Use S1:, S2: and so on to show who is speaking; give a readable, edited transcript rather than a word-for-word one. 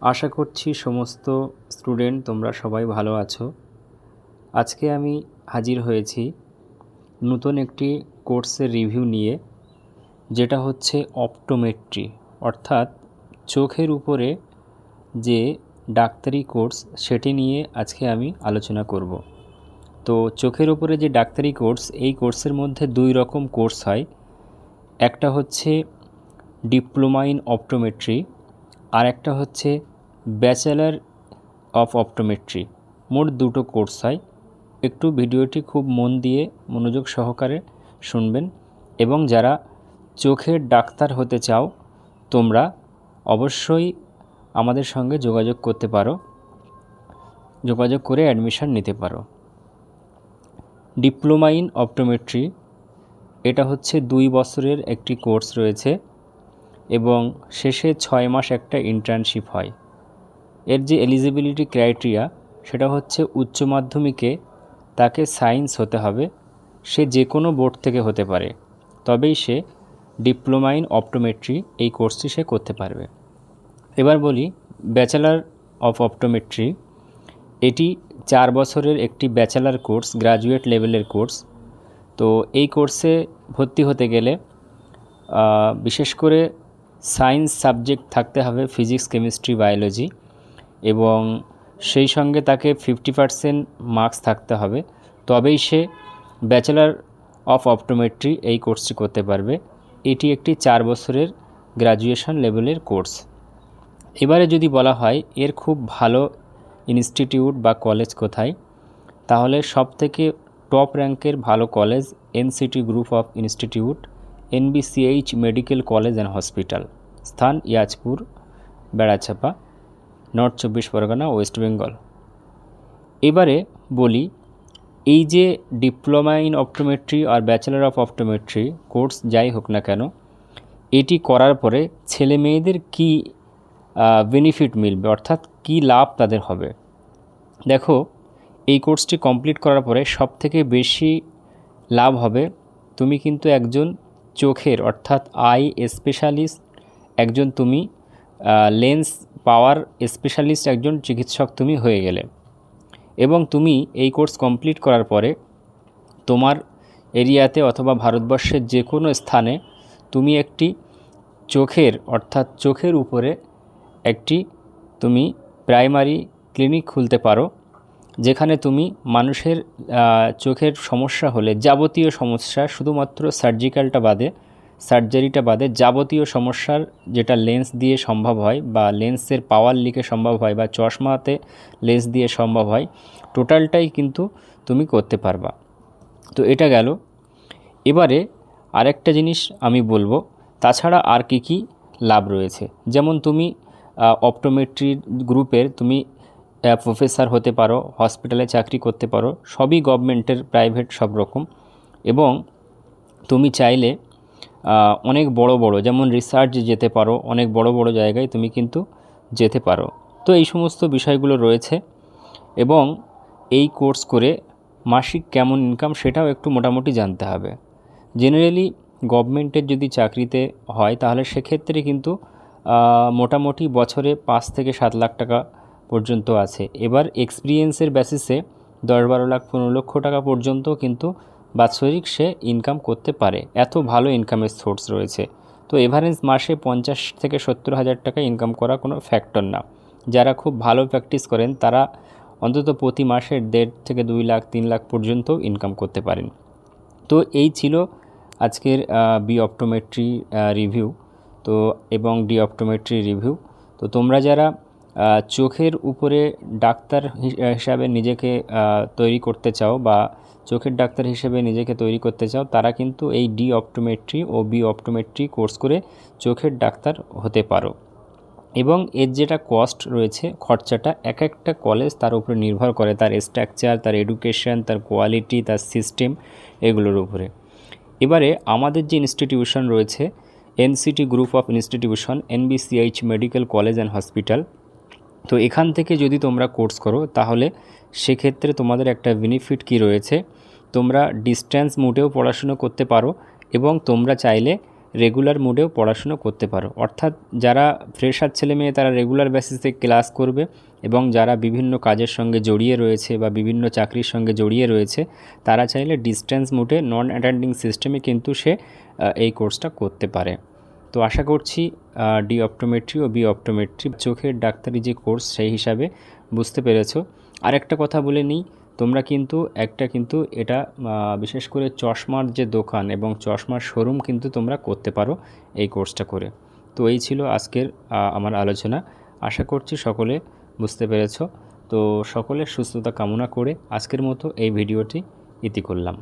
S1: আশা করছি সমস্ত স্টুডেন্ট তোমরা সবাই ভালো আছো। আজকে আমি হাজির হয়েছি নতুন একটি কোর্সের রিভিউ নিয়ে, যেটা হচ্ছে অপটোমেট্রি, অর্থাৎ চোখের উপরে যে ডাক্তারি কোর্স সেটি নিয়ে আজকে আমি আলোচনা করব। তো চোখের উপরে যে ডাক্তারি কোর্স, এই কোর্সের মধ্যে দুই রকম কোর্স হয়। একটা হচ্ছে ডিপ্লোমা ইন অপটোমেট্রি, আর একটা হচ্ছে ব্যাচেলার অফ অপটোমেট্রি। মোট দুটো কোর্স হয়। একটু ভিডিওটি খুব মন দিয়ে মনোযোগ সহকারে শুনবেন, এবং যারা চোখের ডাক্তার হতে চাও তোমরা অবশ্যই আমাদের সঙ্গে যোগাযোগ করতে পারো, যোগাযোগ করে অ্যাডমিশন নিতে পারো। ডিপ্লোমা ইন অপটোমেট্রি এটা হচ্ছে 2 বছরের একটি কোর্স রয়েছে, এবং শেষে 6 মাস একটা ইন্টার্নশিপ হয়। এর যে এলিজিবিলিটি ক্রাইটেরিয়া সেটা হচ্ছে উচ্চ মাধ্যমিকে তাকে সায়েন্স হতে হবে, সে যে কোনো বোর্ড থেকে হতে পারে, তবেই সে ডিপ্লোমা ইন অপটোমেট্রি এই কোর্সটি সে করতে পারবে। এবার বলি ব্যাচেলার অফ অপটোমেট্রি। এটি 4 বছরের একটি ব্যাচেলার কোর্স, গ্র্যাজুয়েট লেভেলের কোর্স। তো এই কোর্সে ভর্তি হতে গেলে বিশেষ করে সায়েন্স সাবজেক্ট থাকতে হবে, ফিজিক্স, কেমিস্ট্রি, বায়োলজি, এবং সেই সঙ্গে তাকে 50% মার্কস থাকতে হবে, তবেই সে ব্যাচেলার অফ অপটোমেট্রি এই কোর্সটি করতে পারবে। এটি একটি 4 বছরের গ্র্যাজুয়েশন লেভেলের কোর্স। এবারে যদি বলা হয় এর খুব ভালো ইনস্টিটিউট বা কলেজ কোথায়, তাহলে সবথেকে টপ র্যাঙ্কের ভালো college NCT group of institute, NBCH medical college and hospital, স্থান ইয়াজপুর, বেড়াচাপা, নর্থ 24 পরগনা, ওয়েস্ট বেঙ্গল। এবারে বলি এই যে ডিপ্লোমা ইন অপটোমেট্রি আর ব্যাচেলার অফ অপটোমেট্রি কোর্স যাই হোক না কেন, এটি করার পরে ছেলে মেয়েদের কী বেনিফিট মিলবে, অর্থাৎ কী লাভ তাদের হবে। দেখো, এই কোর্সটি কমপ্লিট করার পরে সবথেকে বেশি লাভ হবে, তুমি কিন্তু একজন চোখের অর্থাৎ আই স্পেশালিস্ট, একজন তুমি লেন্স পাওয়ার স্পেশালিস্ট একজন চিকিৎসক তুমি হয়ে গেলে। এবং তুমি এই কোর্স কমপ্লিট করার পরে তোমার এরিয়াতে অথবা ভারতবর্ষের যে কোনো স্থানে তুমি একটি চোখের অর্থাৎ চোখের উপরে একটি তুমি প্রাইমারি ক্লিনিক খুলতে পারো, যেখানে তুমি মানুষের চোখের সমস্যা হলে যাবতীয় সমস্যা, শুধুমাত্র সার্জারিটা বাদে যাবতীয় সমস্যার যেটা লেন্স দিয়ে সম্ভব হয় বা লেন্সের পাওয়ার লিখে সম্ভব হয় বা চশমাতে লেন্স দিয়ে সম্ভব হয়, টোটালটাই কিন্তু তুমি করতে পারবা। তো এটা গেল। এবারে আরেকটা জিনিস আমি বলবো, তাছাড়া আর কি লাভ রয়েছে। যেমন তুমি অপটোমেট্রি গ্রুপের তুমি প্রফেসর হতে পারো, হসপিটালে চাকরি করতে পারো, সবই গভর্নমেন্টের, প্রাইভেট, সব রকম। এবং তুমি চাইলে অনেক বড় যেমন রিসার্চ যেতে পারো, অনেক বড় জায়গায় তুমি কিন্তু যেতে পারো। তো এই সমস্ত বিষয়গুলো রয়েছে। এবং এই কোর্স করে মাসিক কেমন ইনকাম সেটাও একটু মোটামুটি জানতে হবে। জেনারেলি গভর্নমেন্টের যদি চাকরিতে হয় তাহলে সেক্ষেত্রে কিন্তু মোটামুটি বছরে 5 থেকে 7 লাখ টাকা পর্যন্ত আছে। এবার এক্সপিরিয়েন্সের বেসিসে 10-12 লাখ 15 লক্ষ টাকা পর্যন্ত কিন্তু বাৎসরিক সে ইনকাম করতে পারে। এত ভালো ইনকামের সোর্স রয়েছে। তো এভারেজ মাসে 50 থেকে 70 হাজার টাকা ইনকাম করা কোনো ফ্যাক্টর না। যারা খুব ভালো প্র্যাকটিস করেন তারা অন্তত প্রতি মাসে 1.5 থেকে 2 লাখ 3 লাখ পর্যন্ত ইনকাম করতে পারেন। তো এই ছিল আজকের বি অপটোমেট্রি রিভিউ তো এবং ডি অপটোমেট্রি রিভিউ। তো তোমরা যারা চোখের উপরে ডাক্তার হিসাবে নিজেকে তৈরি করতে চাও বা চোখের ডাক্তার হিসেবে নিজেকে তৈরি করতে চাও, তারা কিন্তু এই ডি অপটোমেট্রি ও বি অপটোমেট্রি কোর্স করে চোখের ডাক্তার হতে পারো। এবং এর যেটা কস্ট রয়েছে, খরচাটা এক একটা কলেজ তার উপরে নির্ভর করে, তার স্ট্রাকচার, তার এডুকেশন, তার কোয়ালিটি, তার সিস্টেম, এগুলোর উপরে। এবারে আমাদের যে ইনস্টিটিউশন রয়েছে NCT group of institution, NBCH medical college and hospital, তো এখান থেকে যদি তোমরা কোর্স করো তাহলে সেক্ষেত্রে তোমাদের একটা বেনিফিট কি রয়েছে, তোমরা ডিস্ট্যান্স মোডেও পড়াশুনো করতে পারো, এবং তোমরা চাইলে রেগুলার মোডেও পড়াশুনো করতে পারো। অর্থাৎ যারা ফ্রেশার ছেলেমেয়ে তারা রেগুলার বেসিসে ক্লাস করবে, এবং যারা বিভিন্ন কাজের সঙ্গে জড়িয়ে রয়েছে বা বিভিন্ন চাকরির সঙ্গে জড়িয়ে রয়েছে তারা চাইলে ডিস্টেন্স মোডে নন অ্যাটেন্ডিং সিস্টেমে কিন্তু সে এই কোর্সটা করতে পারে। তো আশা করছি ডি অপটোমেট্রি ও বি অপটোমেট্রি চোখের ডাক্তারি যে কোর্স সেই হিসাবে বুঝতে পেরেছো। আরেকটা কথা বলে নিই, তোমরা কিন্তু এটা বিশেষ করে চশমার যে দোকান এবং চশমার শোরুম কিন্তু তোমরা করতে পারো এই কোর্সটা করে। তো এই ছিল আজকের আমার আলোচনা। আশা করছি সকলে বুঝতে পেরেছো। তো সকলের সুস্থতা কামনা করে আজকের মতো এই ভিডিওটি ইতি করলাম।